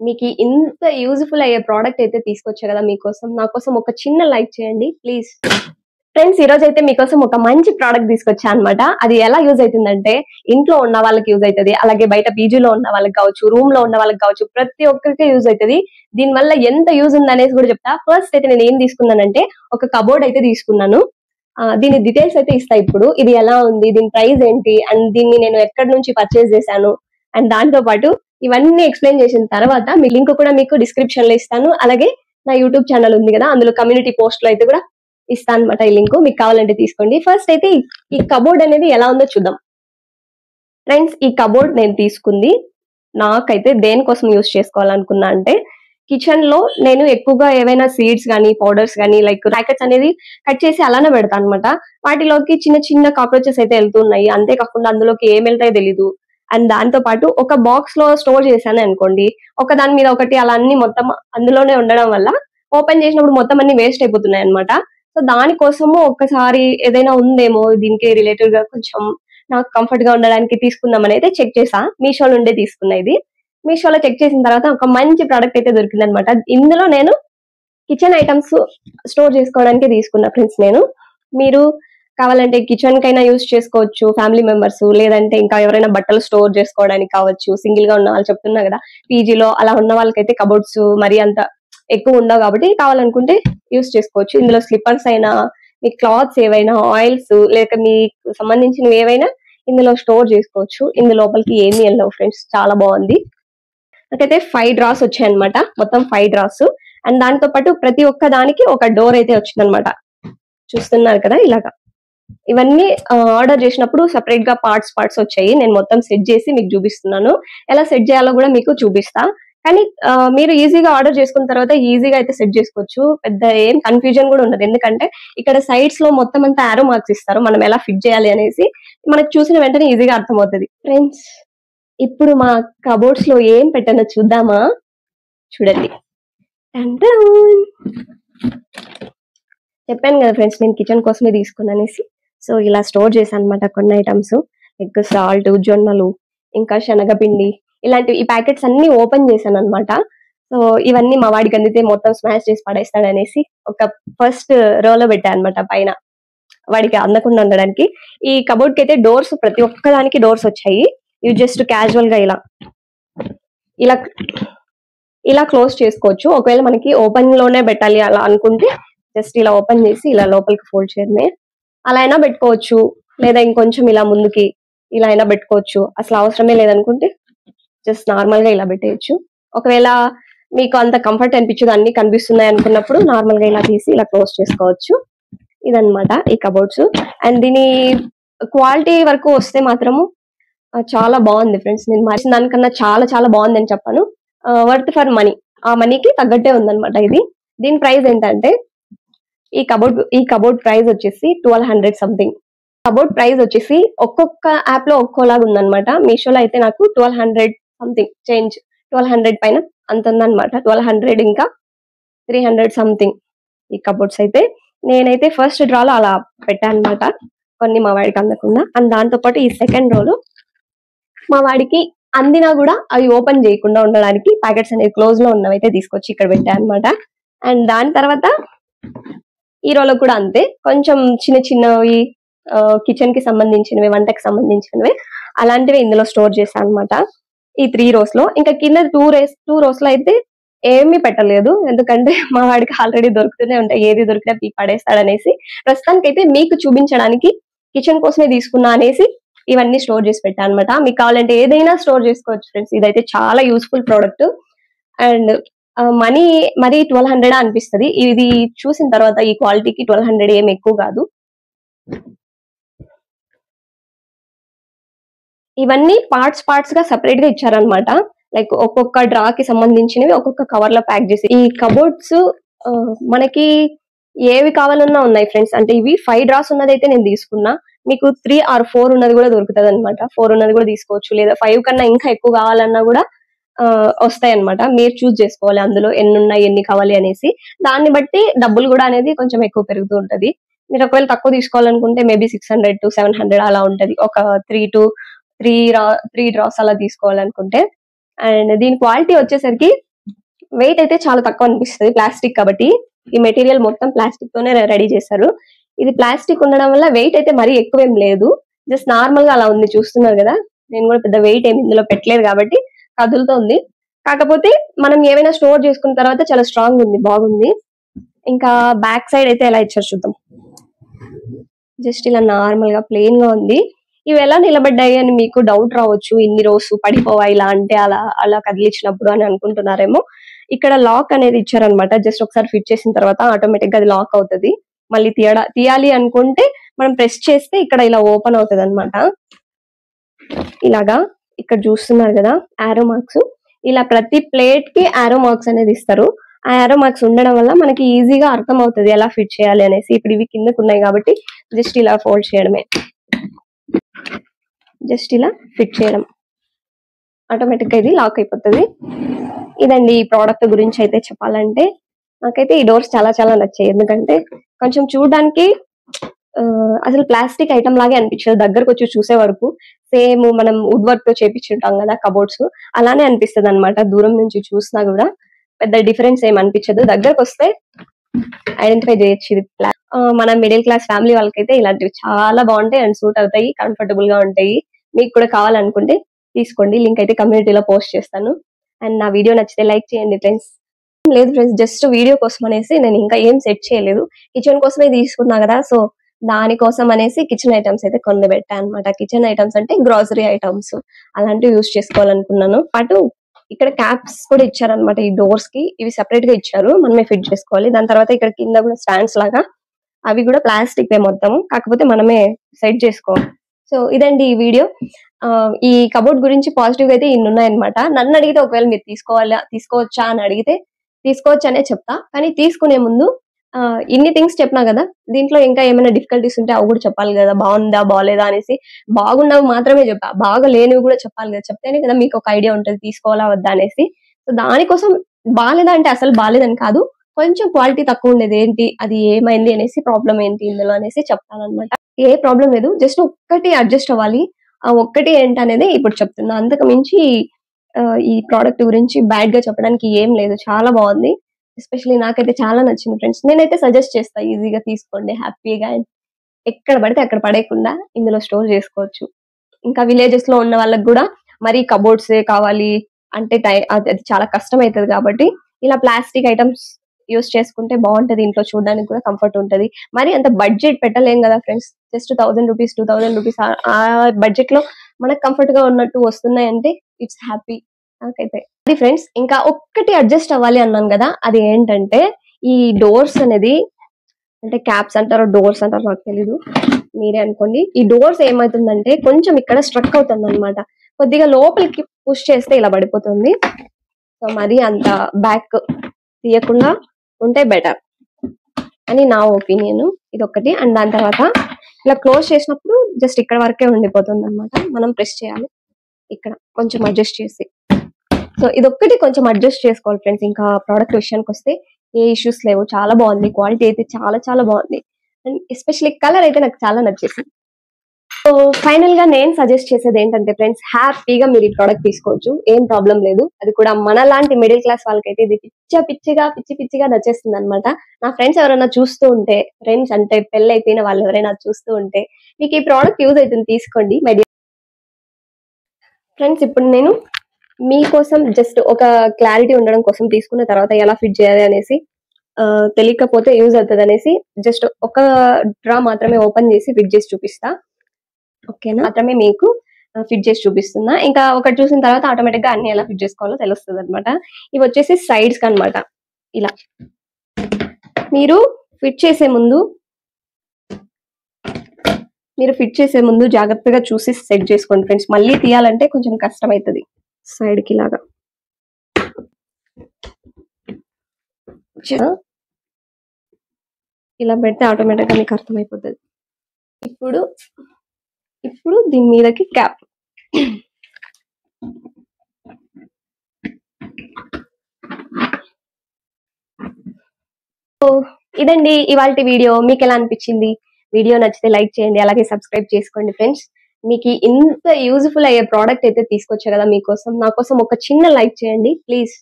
మీకు ఇంత యూజ్ఫుల్ అయ్యే ప్రోడక్ట్ అయితే తీసుకొచ్చా కదా మీకోసం. నా కోసం ఒక చిన్న లైక్ చేయండి ప్లీజ్. ఫ్రెండ్స్, ఈ రోజు అయితే మీకోసం ఒక మంచి ప్రోడక్ట్ తీసుకొచ్చా అన్నమాట. అది ఎలా యూజ్ అవుతుందంటే, ఇంట్లో ఉన్న వాళ్ళకి యూజ్ అవుతుంది, అలాగే బయట పీజీలో ఉన్న వాళ్ళకి కావచ్చు, రూమ్ లో ఉన్న వాళ్ళకి కావచ్చు, ప్రతి ఒక్కరికి యూజ్ అవుతుంది. దీని వల్ల ఎంత యూజ్ ఉంది అనేసి కూడా చెప్తా. ఫస్ట్ అయితే నేను ఏం తీసుకున్నానంటే, ఒక కబోర్డ్ అయితే తీసుకున్నాను. దీని డీటెయిల్స్ అయితే ఇస్తా ఇప్పుడు. ఇది ఎలా ఉంది, దీని ప్రైస్ ఏంటి, అండ్ దీన్ని నేను ఎక్కడి నుంచి పర్చేస్ చేశాను, అండ్ దాంతో పాటు ఇవన్నీ ఎక్స్ప్లెయిన్ చేసిన తర్వాత మీ లింక్ కూడా మీకు డిస్క్రిప్షన్ లో ఇస్తాను. అలాగే నా యూట్యూబ్ ఛానల్ ఉంది కదా, అందులో కమ్యూనిటీ పోస్ట్ లో అయితే కూడా ఇస్తాను అనమాట. ఈ లింక్ మీకు కావాలంటే తీసుకోండి. ఫస్ట్ అయితే ఈ కబోర్డ్ అనేది ఎలా ఉందో చూద్దాం. ఫ్రెండ్స్, ఈ కబోర్డ్ నేను తీసుకుంది నాకైతే దేనికోసం యూజ్ చేసుకోవాలనుకున్నా అంటే, కిచెన్ లో నేను ఎక్కువగా ఏవైనా సీడ్స్ కానీ పౌడర్స్ కానీ లైక్ ప్యాకెట్స్ అనేది కట్ చేసి అలానే పెడతాను అనమాట. వాటిలోకి చిన్న చిన్న కాక్రోచెస్ అయితే వెళ్తున్నాయి. అంతేకాకుండా అందులోకి ఏం వెళ్తాయో తెలీదు. అండ్ దాంతో పాటు ఒక బాక్స్ లో స్టోర్ చేశాను అనుకోండి, ఒక దాని మీద ఒకటి అలా అన్ని మొత్తం అందులోనే ఉండడం వల్ల ఓపెన్ చేసినప్పుడు మొత్తం అన్ని వేస్ట్ అయిపోతున్నాయి అనమాట. సో దానికోసము ఒక్కసారి ఏదైనా ఉందేమో దీనికి రిలేటెడ్ గా కొంచెం నాకు కంఫర్ట్ గా ఉండడానికి తీసుకుందామని అయితే చెక్ చేసా. మీషో నుండే తీసుకున్నా ఇది. మీషోలో చెక్ చేసిన తర్వాత ఒక మంచి ప్రోడక్ట్ అయితే దొరికింది అనమాట. ఇందులో నేను కిచెన్ ఐటమ్స్ స్టోర్ చేసుకోవడానికి తీసుకున్నా ఫ్రెండ్స్. మీరు కావాలంటే కిచెన్ కైనా యూజ్ చేసుకోవచ్చు, ఫ్యామిలీ మెంబర్స్, లేదంటే ఇంకా ఎవరైనా బట్టలు స్టోర్ చేసుకోవడానికి కావచ్చు. సింగిల్ గా ఉన్న వాళ్ళు చెప్తున్నా కదా, పీజీలో అలా ఉన్న వాళ్ళకైతే కబోర్డ్స్ మరి అంత ఎక్కువ ఉండవు కాబట్టి కావాలనుకుంటే యూజ్ చేసుకోవచ్చు. ఇందులో స్లిప్పర్స్ అయినా, మీ క్లాత్స్ ఏవైనా, ఆయిల్స్ లేక మీకు సంబంధించినవి ఏవైనా ఇందులో స్టోర్ చేసుకోవచ్చు. ఇందు లోపలికి ఏమీ వెళ్ళవు ఫ్రెండ్స్, చాలా బాగుంది. నాకైతే 5 డ్రాస్ వచ్చాయి అనమాట, మొత్తం 5 డ్రాస్. అండ్ దాంతో పాటు ప్రతి ఒక్క దానికి ఒక డోర్ అయితే వచ్చింది అనమాట. చూస్తున్నారు కదా ఇలాగా. ఇవన్నీ ఆర్డర్ చేసినప్పుడు సెపరేట్ గా పార్ట్స్ వచ్చాయి. నేను మొత్తం సెట్ చేసి మీకు చూపిస్తున్నాను. ఎలా సెట్ చేయాలో కూడా మీకు చూపిస్తా. కానీ మీరు ఈజీగా ఆర్డర్ చేసుకున్న తర్వాత ఈజీగా అయితే సెట్ చేసుకోవచ్చు. పెద్ద ఏం కన్ఫ్యూజన్ కూడా ఉండదు. ఎందుకంటే ఇక్కడ సైడ్స్ లో మొత్తం అంతా ఆరో మార్క్స్ ఇస్తారు, మనం ఎలా ఫిట్ చేయాలి అనేసి మనకు చూసిన వెంటనే ఈజీగా అర్థమవుతుంది. ఫ్రెండ్స్, ఇప్పుడు మా కబోర్డ్స్ లో ఏం పెట్టానో చూద్దామా? చూడండి. చెప్పాను కదా ఫ్రెండ్స్, నేను కిచెన్ కోసమే తీసుకున్నానేసి. సో ఇలా స్టోర్ చేశాను అనమాట కొన్ని ఐటమ్స్. ఎగ్, సాల్ట్, జొన్నలు, ఇంకా శనగపిండి, ఇలాంటివి. ఈ ప్యాకెట్స్ అన్ని ఓపెన్ చేశాను అనమాట. సో ఇవన్నీ మా వాడికి అందితే మొత్తం స్మాష్ చేసి పడేస్తాడనేసి ఒక ఫస్ట్ రోలో పెట్టా అనమాట పైన, వాడికి అందకుండా ఉండడానికి. ఈ కబోర్డ్ కి అయితే డోర్స్, ప్రతి ఒక్కదానికి డోర్స్ వచ్చాయి. ఇవి జస్ట్ క్యాజువల్ గా ఇలా ఇలా క్లోజ్ చేసుకోవచ్చు. ఒకవేళ మనకి ఓపెన్ లోనే పెట్టాలి అలా అనుకుంటే జస్ట్ ఇలా ఓపెన్ చేసి ఇలా లోపలికి ఫోల్డ్ చేయడమే. అలా అయినా పెట్టుకోవచ్చు, లేదా ఇంకొంచెం ఇలా ముందుకి ఇలా అయినా పెట్టుకోవచ్చు. అసలు అవసరమే లేదనుకుంటే జస్ట్ నార్మల్ గా ఇలా పెట్టేయచ్చు. ఒకవేళ మీకు అంత కంఫర్ట్ అనిపించదు, అన్ని కనిపిస్తున్నాయి అనుకున్నప్పుడు నార్మల్ గా ఇలా తీసి ఇలా క్లోజ్ చేసుకోవచ్చు. ఇదన్నమాట ఈ కబోర్డ్స్. అండ్ దీని క్వాలిటీ వరకు వస్తే మాత్రము చాలా బాగుంది ఫ్రెండ్స్. నేను మార్చిన దానికన్నా చాలా చాలా బాగుంది అని చెప్పాను. వర్త్ ఫర్ మనీ, ఆ మనీకి తగ్గట్టే ఉందన్నమాట ఇది. దీని ప్రైస్ ఏంటంటే, ఈ కబోర్డ్ ప్రైస్ వచ్చేసి 1200 సంథింగ్. కబోర్డ్ ప్రైస్ వచ్చేసి ఒక్కొక్క యాప్ లో ఒక్కోలాగా ఉందన్నమాట. మీషోలో అయితే నాకు 1200 సంథింగ్ చేంజ్, 1200 పైన అంత ఉందన్నమాట. 1200 ఇంకా 300 సంథింగ్ ఈ కబోర్డ్స్ అయితే. నేనైతే ఫస్ట్ డ్రాలో అలా పెట్టాను అనమాట, కొన్ని మా వాడికి అందకుండా. అండ్ దాంతో పాటు ఈ సెకండ్ రోలో మా వాడికి అందినా కూడా అవి ఓపెన్ చేయకుండా ఉండడానికి ప్యాకెట్స్ అనేది క్లోజ్ లో ఉన్నవైతే తీసుకొచ్చి ఇక్కడ పెట్టా అనమాట. అండ్ దాని తర్వాత ఈ రోలో కూడా అంతే, కొంచెం చిన్న చిన్నవి కిచెన్ కి సంబంధించినవి, వంటకి సంబంధించినవి అలాంటివి ఇందులో స్టోర్ చేశాను అనమాట ఈ 3 rows లో. ఇంకా కింద 2 rows లో అయితే ఏమీ పెట్టలేదు, ఎందుకంటే మా వాడికి ఆల్రెడీ దొరుకుతూనే ఉంటాయి, ఏది దొరికినా పడేస్తాడనేసి. ప్రస్తుతానికైతే మీకు చూపించడానికి కిచెన్ కోసమే తీసుకున్నా అనేసి ఇవన్నీ స్టోర్ చేసి పెట్టా అనమాట. మీకు కావాలంటే ఏదైనా స్టోర్ చేసుకోవచ్చు ఫ్రెండ్స్. ఇదైతే చాలా యూస్ఫుల్ ప్రోడక్ట్. అండ్ మనీ మరి 1200 అనిపిస్తుంది. ఇది చూసిన తర్వాత ఈ క్వాలిటీకి 1200 ఏం ఎక్కువ కాదు. ఇవన్నీ పార్ట్స్ గా సెపరేట్ గా ఇచ్చారనమాట. లైక్ ఒక్కొక్క డ్రా కి సంబంధించినవి ఒక్కొక్క కవర్ లో ప్యాక్ చేసి. ఈ కబోర్డ్స్ మనకి ఏవి కావాలన్నా ఉన్నాయి ఫ్రెండ్స్. అంటే ఇవి 5 డ్రాస్ ఉన్నది అయితే నేను తీసుకున్నా. మీకు 3 or 4 ఉన్నది కూడా దొరుకుతుంది అనమాట. 4 ఉన్నది కూడా తీసుకోవచ్చు, లేదా 5 కన్నా ఇంకా ఎక్కువ కావాలన్నా కూడా వస్తాయి అనమాట. మీరు చూస్ చేసుకోవాలి అందులో ఎన్ని ఉన్నాయి, ఎన్ని కావాలి అనేసి. దాన్ని బట్టి డబ్బులు కూడా అనేది కొంచెం ఎక్కువ పెరుగుతూ ఉంటది. మీరు ఒకవేళ తక్కువ తీసుకోవాలనుకుంటే మేబీ 600 to 700 అలా ఉంటది, ఒక 3 డ్రాస్ అలా తీసుకోవాలనుకుంటే. అండ్ దీని క్వాలిటీ వచ్చేసరికి వెయిట్ అయితే చాలా తక్కువ అనిపిస్తుంది ప్లాస్టిక్ కాబట్టి. ఈ మెటీరియల్ మొత్తం ప్లాస్టిక్ తోనే రెడీ చేశారు. ఇది ప్లాస్టిక్ ఉండడం వల్ల వెయిట్ అయితే మరీ ఎక్కువేం లేదు, జస్ట్ నార్మల్ గా అలా ఉంది. చూస్తున్నారు కదా, నేను కూడా పెద్ద వెయిట్ ఏమి ఇందులో పెట్టలేదు కాబట్టి కదులుతోంది. కాకపోతే మనం ఏమైనా స్టోర్ చేసుకున్న తర్వాత చాలా స్ట్రాంగ్ ఉంది, బాగుంది. ఇంకా బ్యాక్ సైడ్ అయితే ఎలా ఇచ్చారు చూద్దాం. జస్ట్ ఇలా నార్మల్ గా ప్లెయిన్ గా ఉంది. ఇవి ఎలా నిలబడ్డాయి అని మీకు డౌట్ రావచ్చు, ఇన్ని రోజు పడిపోవా ఇలా అంటే అలా అలా కదిలించినప్పుడు అని అనుకుంటున్నారేమో. ఇక్కడ లాక్ అనేది ఇచ్చారనమాట. జస్ట్ ఒకసారి ఫిట్ చేసిన తర్వాత ఆటోమేటిక్ గా అది లాక్ అవుతుంది. మళ్ళీ తీయాలి అనుకుంటే మనం ప్రెస్ చేస్తే ఇక్కడ ఇలా ఓపెన్ అవుతుంది అనమాట. ఇలాగా ఇక్కడ చూస్తున్నారు కదా ఆరో మార్క్స్, ఇలా ప్రతి ప్లేట్ కి ఆరో మార్క్స్ అనేది ఇస్తారు. ఆ ఆరో మార్క్స్ ఉండడం వల్ల మనకి ఈజీగా అర్థం అవుతుంది ఎలా ఫిట్ చేయాలి అనేసి. ఇప్పుడు ఇవి కిందకు ఉన్నాయి కాబట్టి జస్ట్ ఇలా ఫోల్డ్ చేయడమే, జస్ట్ ఇలా ఫిట్ చేయడం, ఆటోమేటిక్ గా ఇది లాక్ అయిపోతుంది. ఇదండి ఈ ప్రోడక్ట్ గురించి అయితే చెప్పాలంటే. నాకైతే ఈ డోర్స్ చాలా చాలా నచ్చాయి, ఎందుకంటే కొంచెం చూడడానికి అసలు ప్లాస్టిక్ ఐటమ్ లాగే అనిపించదు. దగ్గరకు వచ్చి చూసే వరకు సేమ్ మనం వుడ్ వర్క్ తో చేపించుంటాం కదా కబోర్డ్స్, అలానే అనిపిస్తుంది అనమాట. దూరం నుంచి చూసినా కూడా పెద్ద డిఫరెన్స్ ఏం అనిపించదు. దగ్గరకు వస్తే ఐడెంటిఫై చేయొచ్చు ఇది మన మిడిల్ క్లాస్ ఫ్యామిలీ వాళ్ళకైతే ఇలాంటివి చాలా బాగుంటాయి అండ్ సూట్ అవుతాయి, కంఫర్టబుల్ గా ఉంటాయి. మీకు కూడా కావాలనుకుంటే తీసుకోండి, లింక్ అయితే కమ్యూనిటీలో పోస్ట్ చేస్తాను. అండ్ నా వీడియో నచ్చితే లైక్ చేయండి ఫ్రెండ్స్. లేదు ఫ్రెండ్స్, జస్ట్ వీడియో కోసం అనేసి నేను ఇంకా ఏం సెట్ చేయలేదు, కిచెన్ కోసమే తీసుకున్నా కదా, సో దానికోసం అనేసి కిచెన్ ఐటమ్స్ అయితే కొన్ని పెట్టాను అనమాట. కిచెన్ ఐటమ్స్ అంటే గ్రాసరీ ఐటమ్స్ అలాంటివి యూజ్ చేసుకోవాలనుకున్నాను. అటు ఇక్కడ క్యాప్స్ కూడా ఇచ్చారనమాట ఈ డోర్స్ కి, ఇవి సెపరేట్ గా ఇచ్చారు, మనమే ఫిట్ చేసుకోవాలి. దాని తర్వాత ఇక్కడ కింద కూడా స్టాండ్స్ లాగా, అవి కూడా ప్లాస్టిక్ మొత్తం, కాకపోతే మనమే సెట్ చేసుకోవాలి. సో ఇదండి ఈ వీడియో. ఈ కబోర్డ్ గురించి పాజిటివ్ అయితే ఇన్ని ఉన్నాయన్నమాట. నన్ను అడిగితే ఒకవేళ మీరు తీసుకోవచ్చా అని అడిగితే తీసుకోవచ్చు అనే చెప్తా, కానీ తీసుకునే ముందు ఇన్ని థింగ్స్ చెప్పినా కదా, దీంట్లో ఇంకా ఏమైనా డిఫికల్టీస్ ఉంటే అవి కూడా చెప్పాలి కదా, బాగుందా బాగాలేదా అనేసి. బాగున్నవి మాత్రమే చెప్పా, బాగా లేనివి కూడా చెప్పాలి కదా, చెప్తేనే కదా మీకు ఒక ఐడియా ఉంటుంది తీసుకోవాలా వద్దా అనేసి. సో దానికోసం బాగాలేదా అంటే అసలు బాగాలేదని కాదు, కొంచెం క్వాలిటీ తక్కువ ఉండేది ఏంటి, అది ఏమైంది అనేసి, ప్రాబ్లం ఏంటి ఇందులో అనేసి చెప్తాను అనమాట. ఏ ప్రాబ్లం లేదు, జస్ట్ ఒక్కటి అడ్జస్ట్ అవ్వాలి. ఆ ఒక్కటి ఏంటనేది ఇప్పుడు చెప్తున్నా, అంతకు మించి ఈ ప్రోడక్ట్ గురించి బ్యాడ్ గా చెప్పడానికి ఏం లేదు, చాలా బాగుంది. ఎస్పెషల్లీ నాకైతే చాలా నచ్చింది ఫ్రెండ్స్. నేనైతే సజెస్ట్ చేస్తా, ఈజీగా తీసుకోండి హ్యాపీగా, ఎక్కడ పడితే అక్కడ పడేయకుండా ఇందులో స్టోర్ చేసుకోవచ్చు. ఇంకా విలేజెస్ లో ఉన్న వాళ్ళకి కూడా మరి కబోర్డ్స్ కావాలి అంటే అది చాలా కష్టం అవుతుంది కాబట్టి ఇలా ప్లాస్టిక్ ఐటమ్స్ యూస్ చేసుకుంటే బాగుంటది, ఇంట్లో చూడడానికి కూడా కంఫర్ట్ ఉంటది. మరి అంత బడ్జెట్ పెట్టలేం కదా ఫ్రెండ్స్, జస్ట్ 1000 రూపీస్ 2000 రూపీస్ ఆ బడ్జెట్ లో మనకు కంఫర్ట్ గా ఉన్నట్టు వస్తున్నాయంటే ఇట్స్ హ్యాపీ నాకైతే. అది ఫ్రెండ్స్, ఇంకా ఒక్కటి అడ్జస్ట్ అవ్వాలి అన్నాను కదా, అది ఏంటంటే ఈ డోర్స్ అనేది, అంటే క్యాప్స్ అంటారో డోర్స్ అంటారో నాకు తెలీదు, మీరే అనుకోండి. ఈ డోర్స్ ఏమవుతుందంటే కొంచెం ఇక్కడ స్ట్రక్ అవుతుంది అనమాట, కొద్దిగా లోపలికి పుష్ చేస్తే ఇలా పడిపోతుంది. సో మరి అంత బ్యాక్ తీయకుండా ఉంటే బెటర్ అని నా ఒపీనియన్. ఇది ఒకటి. అండ్ దాని తర్వాత ఇలా క్లోజ్ చేసినప్పుడు జస్ట్ ఇక్కడ వరకే ఉండిపోతుంది అనమాట, మనం ప్రెస్ చేయాలి ఇక్కడ కొంచెం అడ్జస్ట్ చేసి. సో ఇదొక్కటి కొంచెం అడ్జస్ట్ చేసుకోవాలి ఫ్రెండ్స్. ఇంకా ప్రోడక్ట్ విషయానికి వస్తే ఏ ఇష్యూస్ లేవు, చాలా బాగుంది, క్వాలిటీ అయితే చాలా చాలా బాగుంది. అండ్ ఎస్పెషల్లీ కలర్ అయితే నాకు చాలా నచ్చేసింది. సో ఫైనల్ గా నేను సజెస్ట్ చేసేది ఏంటంటే ఫ్రెండ్స్, హ్యాపీగా మీరు ఈ ప్రోడక్ట్ తీసుకోవచ్చు, ఏం ప్రాబ్లం లేదు. అది కూడా మన లాంటి మిడిల్ క్లాస్ వాళ్ళకైతే ఇది పిచ్చి పిచ్చిగా నచ్చేస్తుంది అనమాట. నా ఫ్రెండ్స్ ఎవరైనా చూస్తూ ఉంటే, ఫ్రెండ్స్ అంటే పెళ్లి అయిపోయిన వాళ్ళు ఎవరైనా చూస్తూ ఉంటే మీకు ఈ ప్రోడక్ట్ యూజ్ అవుతుంది, తీసుకోండి మై డియర్ ఫ్రెండ్స్. ఇప్పుడు నేను మీకోసం జస్ట్ ఒక క్లారిటీ ఉండడం కోసం తీసుకున్న తర్వాత ఎలా ఫిట్ చేయాలి అనేసి తెలియకపోతే యూజ్ అవుతుంది అనేసి జస్ట్ ఒక డ్రా మాత్రమే ఓపెన్ చేసి ఫిట్ చేసి చూపిస్తా, ఓకేనా? మాత్రమే మీకు ఫిట్ చేసి చూపిస్తున్నా. ఇంకా ఒకటి చూసిన తర్వాత ఆటోమేటిక్ గా అన్ని ఎలా ఫిట్ చేసుకోవాలో తెలుస్తుంది అనమాట. ఇవి వచ్చేసి సైడ్స్ కనమాట. ఇలా మీరు ఫిట్ చేసే ముందు జాగ్రత్తగా చూసి సెట్ చేసుకోండి ఫ్రెండ్స్, మళ్ళీ తీయాలంటే కొంచెం కష్టం అవుతుంది. సైడ్ కి లాగా ఇలా పెడితే ఆటోమేటిక్ గా మీకు అర్థమైపోతుంది. ఇప్పుడు దీని మీదకి క్యాప్. ఇదండి ఇవాల్టి వీడియో. మీకు ఎలా అనిపించింది? వీడియో నచ్చితే లైక్ చేయండి, అలాగే సబ్స్క్రైబ్ చేసుకోండి ఫ్రెండ్స్. మీకు ఇంత యూజ్ఫుల్ అయ్యే ప్రోడక్ట్ అయితే తీసుకొచ్చా కదా మీకోసం, నా కోసం ఒక చిన్న లైక్ చేయండి ప్లీజ్.